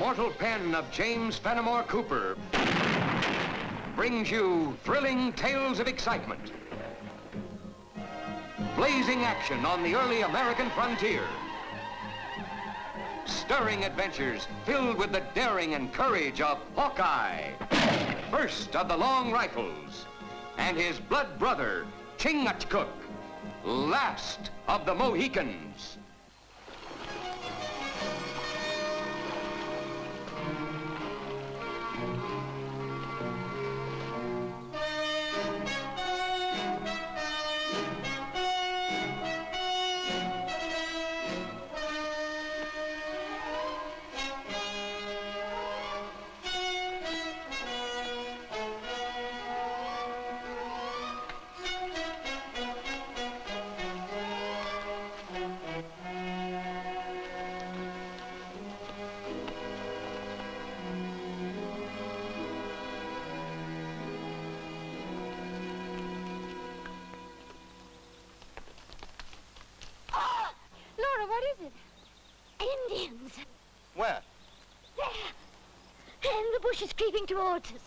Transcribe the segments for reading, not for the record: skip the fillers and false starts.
immortal pen of James Fenimore Cooper brings you thrilling tales of excitement, blazing action on the early American frontier, stirring adventures filled with the daring and courage of Hawkeye, first of the long rifles, and his blood brother, Chingachgook, last of the Mohicans. What is it? Indians. Where? There. And the bush is creeping towards us.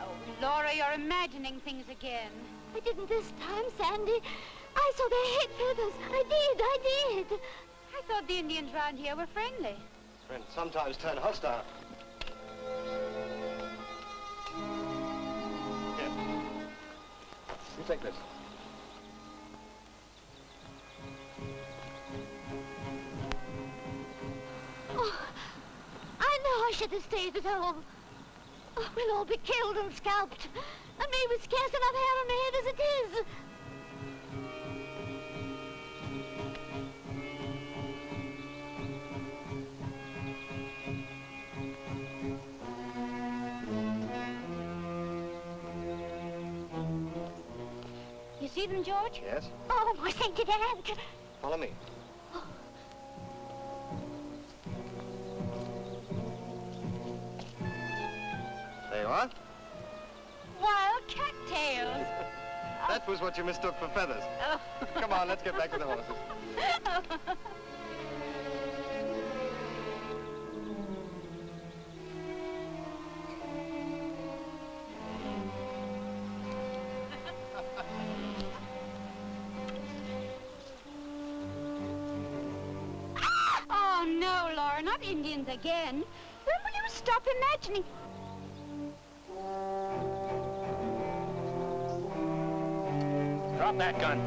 Oh, Laura, you're imagining things again. I didn't this time, Sandy. I saw their head feathers. I did. I thought the Indians round here were friendly. Friends sometimes turn hostile. You take this. Oh, I know I should have stayed at home. Oh, we'll all be killed and scalped. And me with scarce enough hair on my head as it is. See them, George? Yes. Oh, my sainted aunt. Follow me. Oh. There you are. Wild cattails. That was what you mistook for feathers. Oh. Come on, let's get back to the horses. Oh, no, Laura, not Indians again. When will you stop imagining? Drop that gun.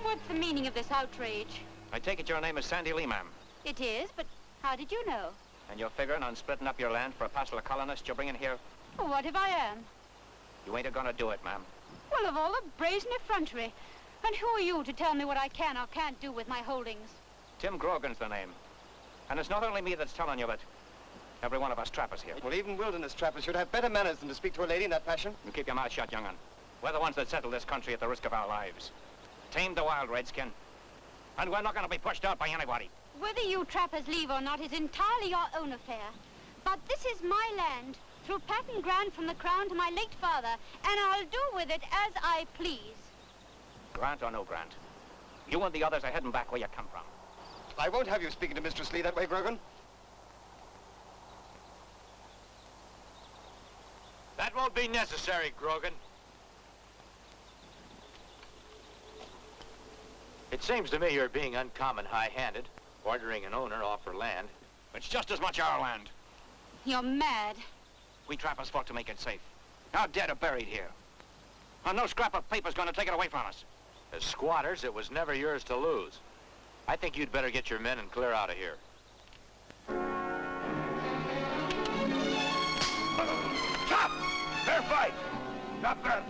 What's the meaning of this outrage? I take it your name is Sandy Lee, ma'am. It is, but how did you know? And you're figuring on splitting up your land for a parcel of colonists you're bringing here? Well, what if I am? You ain't gonna do it, ma'am. Well, of all the brazen effrontery. And who are you to tell me what I can or can't do with my holdings? Tim Grogan's the name. And it's not only me that's telling you, but every one of us trappers here. Well, even wilderness trappers should have better manners than to speak to a lady in that fashion. You keep your mouth shut, young'un. We're the ones that settle this country at the risk of our lives. Tamed the wild, Redskin. And we're not gonna be pushed out by anybody. Whether you trappers leave or not is entirely your own affair. But this is my land, through patent grant from the Crown to my late father, and I'll do with it as I please. Grant or no grant, you and the others are heading back where you come from. I won't have you speaking to Mistress Lee that way, Grogan. That won't be necessary, Grogan. It seems to me you're being uncommon high-handed, ordering an owner off her land. It's just as much our land. You're mad. We trappers fought to make it safe. Our dead are buried here. And no scrap of paper's gonna take it away from us. As squatters, it was never yours to lose. I think you'd better get your men and clear out of here. Stop! Fair fight! Not fair.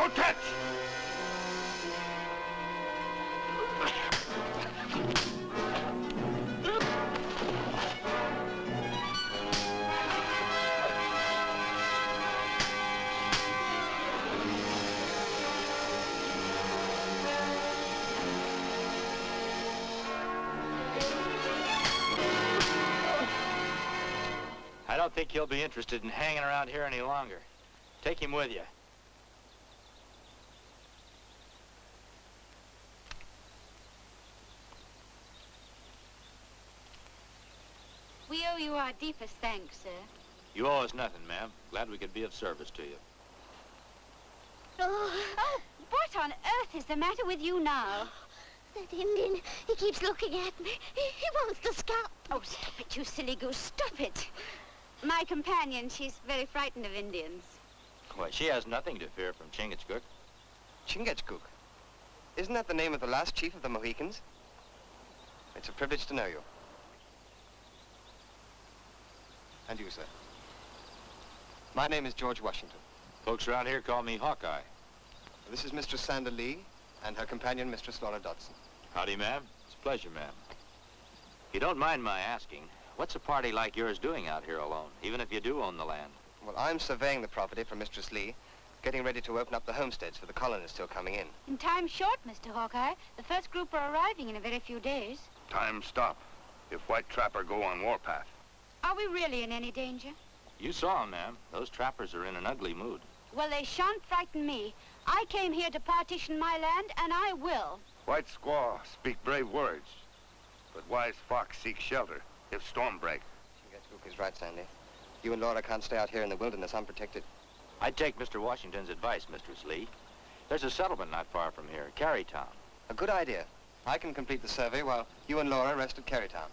Don't touch! I don't think he'll be interested in hanging around here any longer. Take him with you. We owe you our deepest thanks, sir. You owe us nothing, ma'am. Glad we could be of service to you. Oh, what on earth is the matter with you now? That Indian, he keeps looking at me. He wants to scalp. Oh, stop it, you silly goose. Stop it. My companion, she's very frightened of Indians. Why, she has nothing to fear from Chingachgook. Chingachgook? Isn't that the name of the last chief of the Mohicans? It's a privilege to know you. And you, sir. My name is George Washington. Folks around here call me Hawkeye. This is Mistress Sandra Lee and her companion, Mistress Laura Dodson. Howdy, ma'am. It's a pleasure, ma'am. If you don't mind my asking, what's a party like yours doing out here alone, even if you do own the land? Well, I'm surveying the property for Mistress Lee, getting ready to open up the homesteads for the colonists still coming in. In time short, Mr. Hawkeye. The first group are arriving in a very few days. Time stop. If white trapper go on warpath. Are we really in any danger? You saw 'em, ma'am. Those trappers are in an ugly mood. Well, they shan't frighten me. I came here to partition my land, and I will. White squaw speak brave words, but wise fox seek shelter if storm break. Chingachgook is right, Sandy. You and Laura can't stay out here in the wilderness unprotected. I'd take Mr. Washington's advice, Mistress Lee. There's a settlement not far from here, Carytown. A good idea. I can complete the survey while you and Laura rest at Carytown.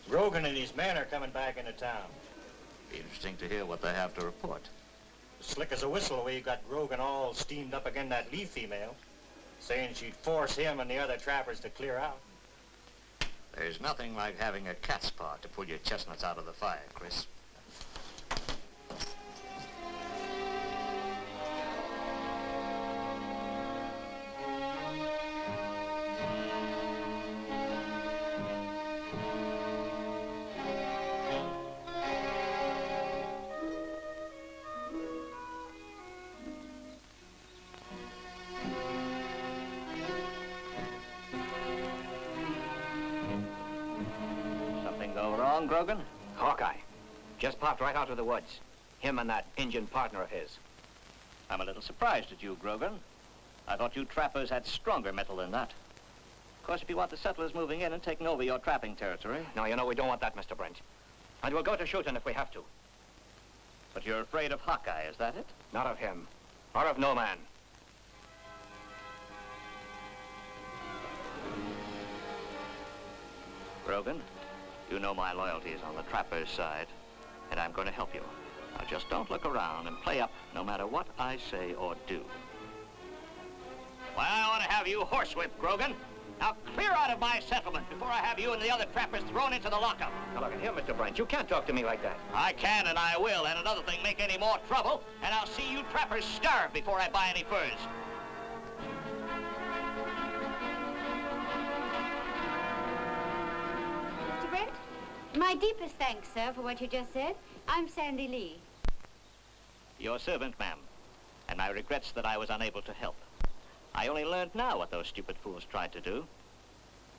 Grogan and his men are coming back into town. Be interesting to hear what they have to report. Slick as a whistle, we got Grogan all steamed up again that Lee female, saying she'd force him and the other trappers to clear out. There's nothing like having a cat's paw to pull your chestnuts out of the fire, Chris. Go wrong, Grogan? Hawkeye. Just popped right out of the woods. Him and that Indian partner of his. I'm a little surprised at you, Grogan. I thought you trappers had stronger metal than that. Of course, if you want the settlers moving in and taking over your trapping territory... No, you know, we don't want that, Mr. Brent. And we'll go to shooting if we have to. But you're afraid of Hawkeye, is that it? Not of him. Or of no man. Grogan, you know my loyalty is on the trapper's side, and I'm going to help you. Now, just don't look around and play up no matter what I say or do. Well, I want to have you horsewhipped, Grogan. Now clear out of my settlement before I have you and the other trappers thrown into the lockup. Now look at here, Mr. Brent. You can't talk to me like that. I can and I will, and another thing, make any more trouble, and I'll see you trappers starve before I buy any furs. Mr. Brent, my deepest thanks, sir, for what you just said. I'm Sandy Lee. Your servant, ma'am, and my regrets that I was unable to help. I only learned now what those stupid fools tried to do.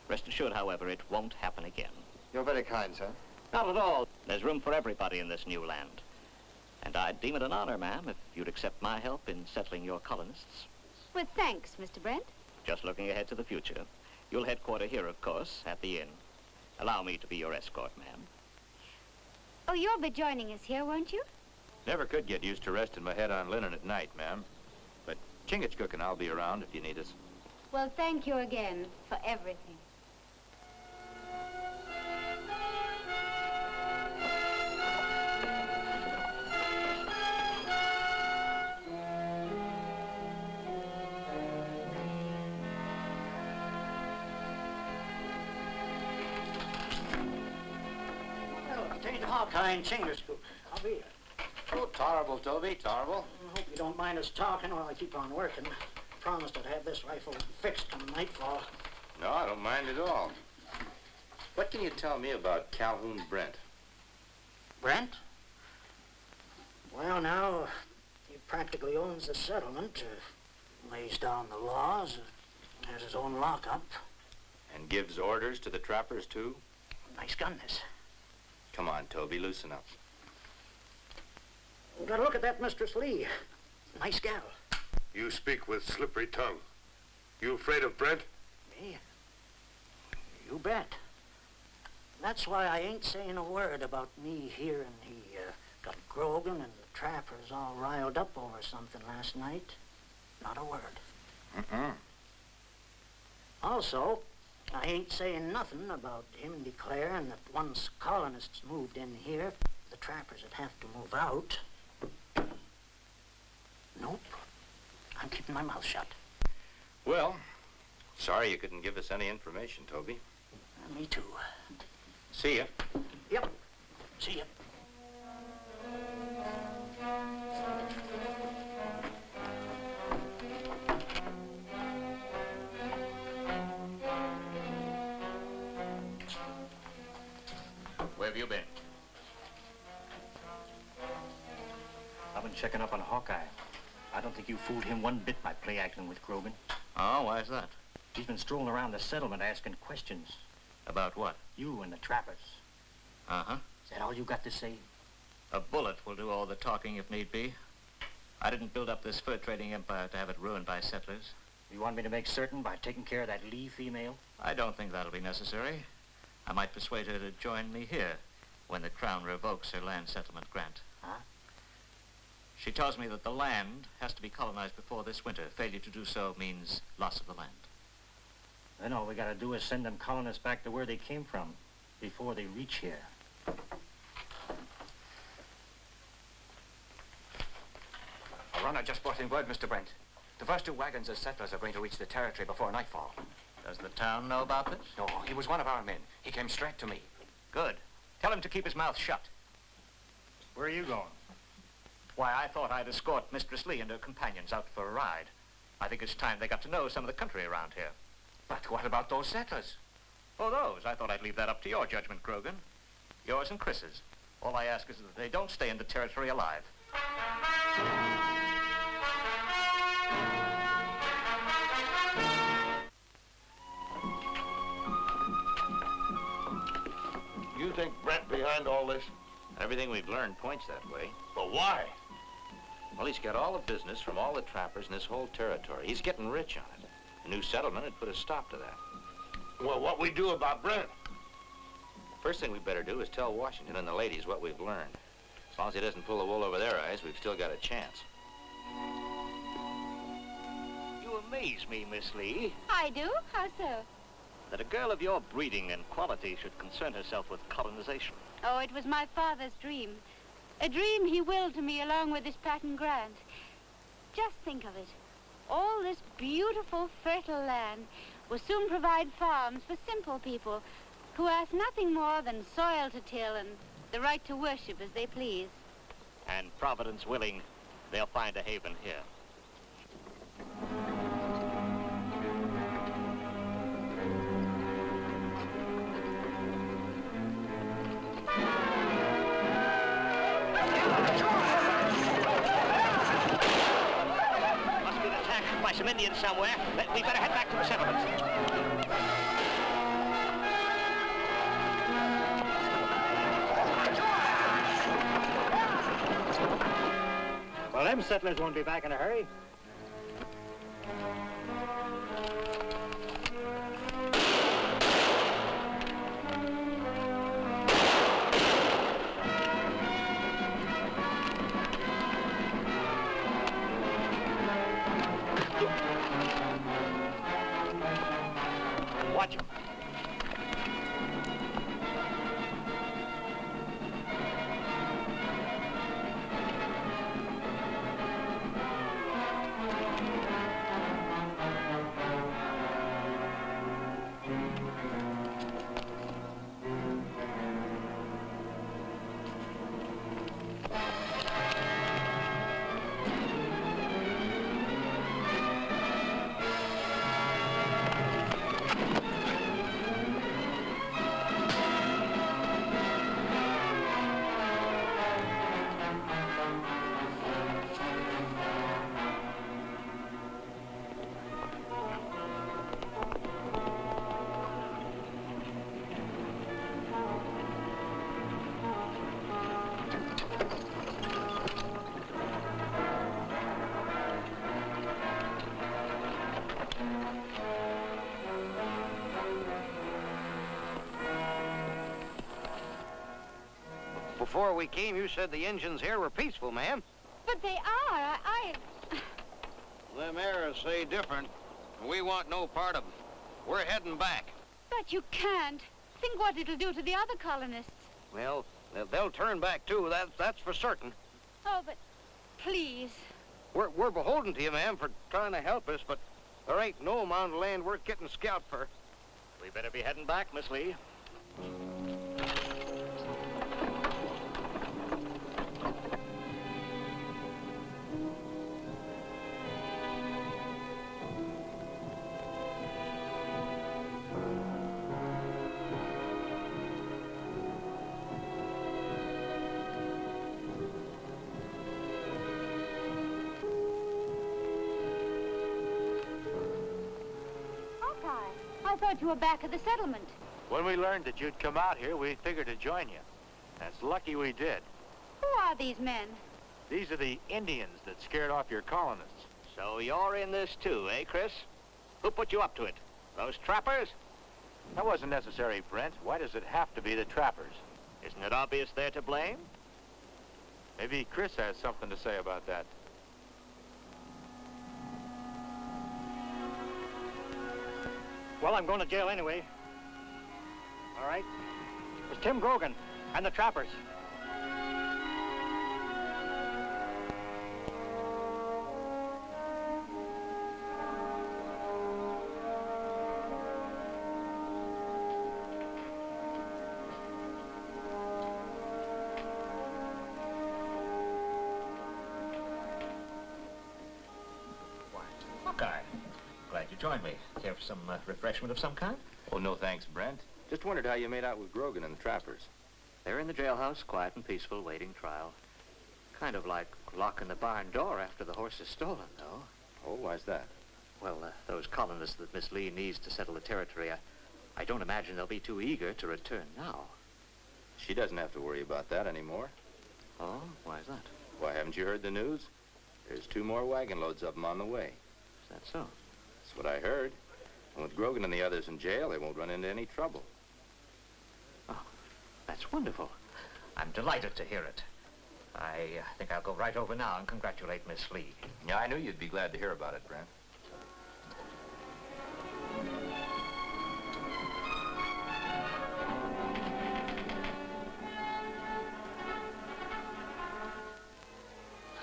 Rest assured, however, it won't happen again. You're very kind, sir. Not at all. There's room for everybody in this new land. And I'd deem it an honor, ma'am, if you'd accept my help in settling your colonists. With thanks, Mr. Brent. Just looking ahead to the future. You'll headquarter here, of course, at the inn. Allow me to be your escort, ma'am. Oh, you'll be joining us here, won't you? Never could get used to resting my head on linen at night, ma'am. But Chingachgook and I'll be around if you need us. Well, thank you again for everything. Hawkeye and Chingachgook. I'll be here. Oh, terrible, Toby, terrible. I hope you don't mind us talking while I keep on working. Promised I'd have this rifle fixed come nightfall. No, I don't mind at all. What can you tell me about Calhoun Brent? Brent? Well, now, he practically owns the settlement, lays down the laws, has his own lockup. And gives orders to the trappers, too? Nice gun, this. Come on, Toby, loosen up. We gotta look at that Mistress Lee. Nice gal. You speak with slippery tongue. You afraid of Brent? Me? You bet. That's why I ain't saying a word about me hearing he got Grogan and the trappers all riled up over something last night. Not a word. Also, I ain't saying nothing about him declaring that once colonists moved in here, the trappers would have to move out. Nope. I'm keeping my mouth shut. Well, sorry you couldn't give us any information, Toby. Me too. See ya. Yep. See ya. Where have you been? I've been checking up on Hawkeye. I don't think you fooled him one bit by play acting with Grogan. Oh, why is that? He's been strolling around the settlement asking questions. About what? You and the trappers. Uh-huh. Is that all you got to say? A bullet will do all the talking if need be. I didn't build up this fur trading empire to have it ruined by settlers. You want me to make certain by taking care of that Lee female? I don't think that'll be necessary. I might persuade her to join me here when the Crown revokes her land settlement grant. Huh? She tells me that the land has to be colonized before this winter. Failure to do so means loss of the land. Then all we gotta do is send them colonists back to where they came from before they reach here. A runner just brought in word, Mr. Brent. The first 2 wagons of settlers are going to reach the territory before nightfall. Does the town know about this? No, he was one of our men. He came straight to me. Good. Tell him to keep his mouth shut. Where are you going? Why, I thought I'd escort Mistress Lee and her companions out for a ride. I think it's time they got to know some of the country around here. But what about those settlers? Oh, those? I thought I'd leave that up to your judgment, Grogan. Yours and Chris's. All I ask is that they don't stay in the territory alive. You think Brent behind all this? Everything we've learned points that way. But why? Well, he's got all the business from all the trappers in this whole territory. He's getting rich on it. A new settlement would put a stop to that. Well, what we do about Brent? First thing we better do is tell Washington and the ladies what we've learned. As long as he doesn't pull the wool over their eyes, we've still got a chance. You amaze me, Miss Lee. I do? How so? That a girl of your breeding and quality should concern herself with colonization. Oh, it was my father's dream. A dream he willed to me along with his patent grant. Just think of it. All this beautiful, fertile land will soon provide farms for simple people who ask nothing more than soil to till and the right to worship as they please. And Providence willing, they'll find a haven here. Must be attacked by some Indians somewhere. We better head back to the settlement. them settlers won't be back in a hurry. Watch him. Before we came, you said the Injuns here were peaceful, ma'am. But they are. Them arrows say different. We want no part of them. We're heading back. But you can't. Think what it'll do to the other colonists. Well, they'll turn back, too. That's for certain. Oh, but please. We're beholden to you, ma'am, for trying to help us, but there ain't no amount of land worth getting scalped for. We better be heading back, Miss Lee. I thought you were back at the settlement. When we learned that you'd come out here, we figured to join you. That's lucky we did. Who are these men? These are the Indians that scared off your colonists. So you're in this too, eh, Chris? Who put you up to it? Those trappers? That wasn't necessary, Brent. Why does it have to be the trappers? Isn't it obvious they're to blame? Maybe Chris has something to say about that. Well, I'm going to jail anyway. All right. It's Tim Grogan and the trappers. Hawkeye, glad you joined me. Care for some refreshment of some kind? Oh, no thanks, Brent. Just wondered how you made out with Grogan and the trappers. They're in the jailhouse, quiet and peaceful, waiting trial. Kind of like locking the barn door after the horse is stolen, though. Oh, why's that? Well, those colonists that Miss Lee needs to settle the territory, I don't imagine they'll be too eager to return now. She doesn't have to worry about that anymore. Oh, why's that? Why, haven't you heard the news? There's 2 more wagon loads of them on the way. Is that so? That's what I heard. And with Grogan and the others in jail, they won't run into any trouble. Oh, that's wonderful. I'm delighted to hear it. I think I'll go right over now and congratulate Miss Lee. Yeah, I knew you'd be glad to hear about it, Brent.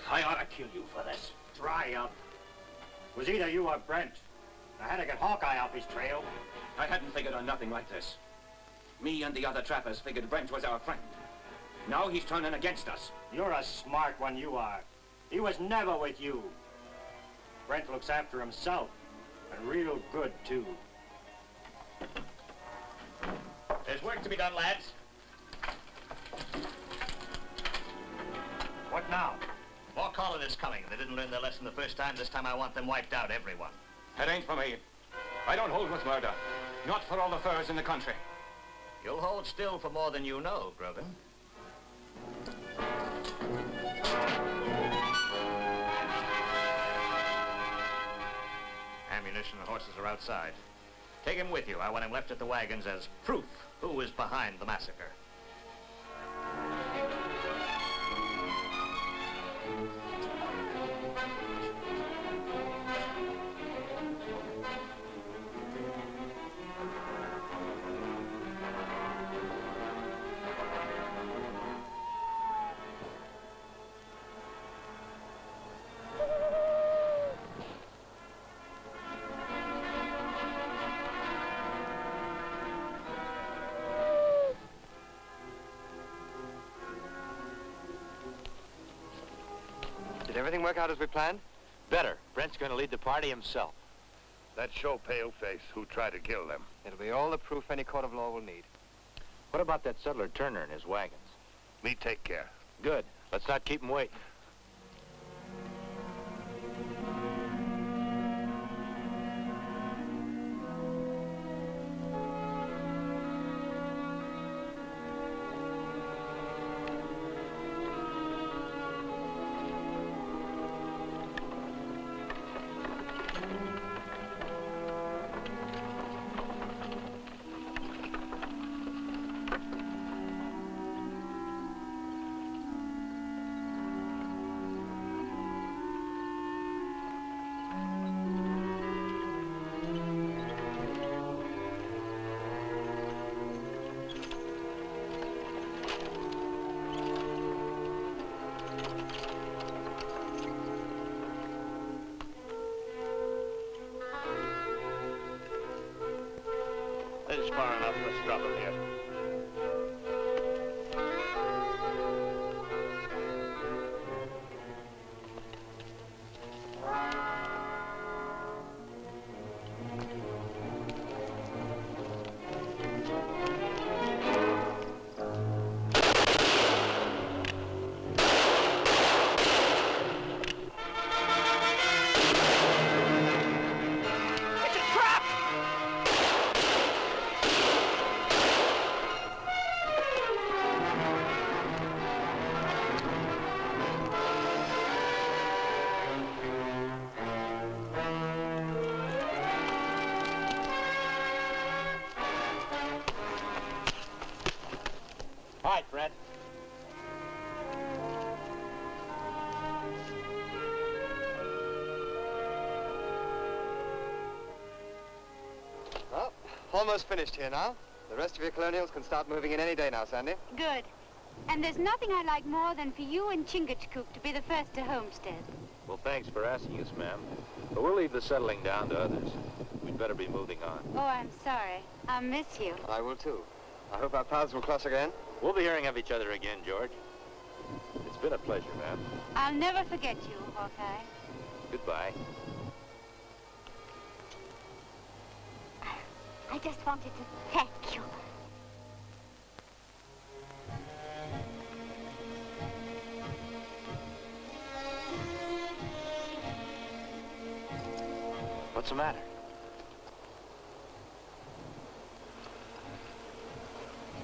I ought to kill you for this. Dry up. It was either you or Brent. I had to get Hawkeye off his trail. I hadn't figured on nothing like this. Me and the other trappers figured Brent was our friend. Now he's turning against us. You're a smart one, you are. He was never with you. Brent looks after himself, and real good, too. There's work to be done, lads. What now? More colonists coming. They didn't learn their lesson the first time. This time I want them wiped out, everyone. It ain't for me. I don't hold with murder. Not for all the furs in the country. You'll hold still for more than you know, Grogan. ammunition and horses are outside. Take him with you. I want him left at the wagons as proof who is behind the massacre. Did everything work out as we planned? Better. Brent's going to lead the party himself. That show paleface who tried to kill them. It'll be all the proof any court of law will need. What about that settler Turner and his wagons? Me take care. Good. Let's not keep him waiting. This is far enough. Let's drop him here. All right, Brent. Well, almost finished here now. The rest of your colonials can start moving in any day now, Sandy. Good. And there's nothing I like more than for you and Chingachgook to be the first to homestead. Well, thanks for asking us, ma'am. But we'll leave the settling down to others. We'd better be moving on. Oh, I'm sorry. I'll miss you. I will, too. I hope our paths will cross again. We'll be hearing of each other again, George. It's been a pleasure, ma'am. I'll never forget you, Hawkeye. Goodbye. I just wanted to thank you. What's the matter?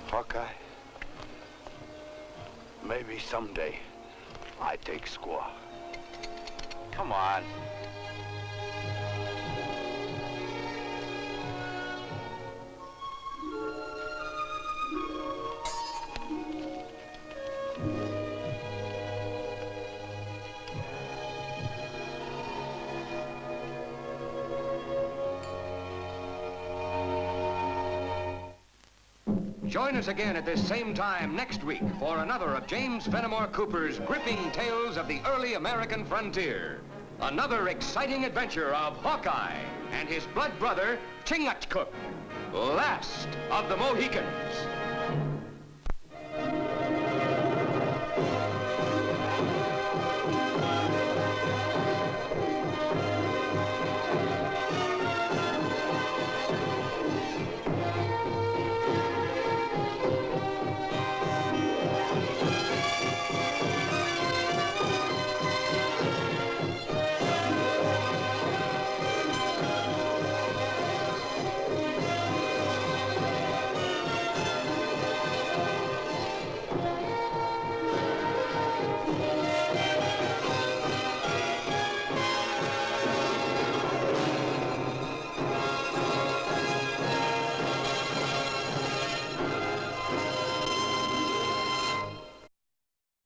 Hawkeye, maybe someday I take squaw. Come on. Join us again at this same time next week for another of James Fenimore Cooper's gripping tales of the early American frontier. Another exciting adventure of Hawkeye and his blood brother, Chingachgook, last of the Mohicans.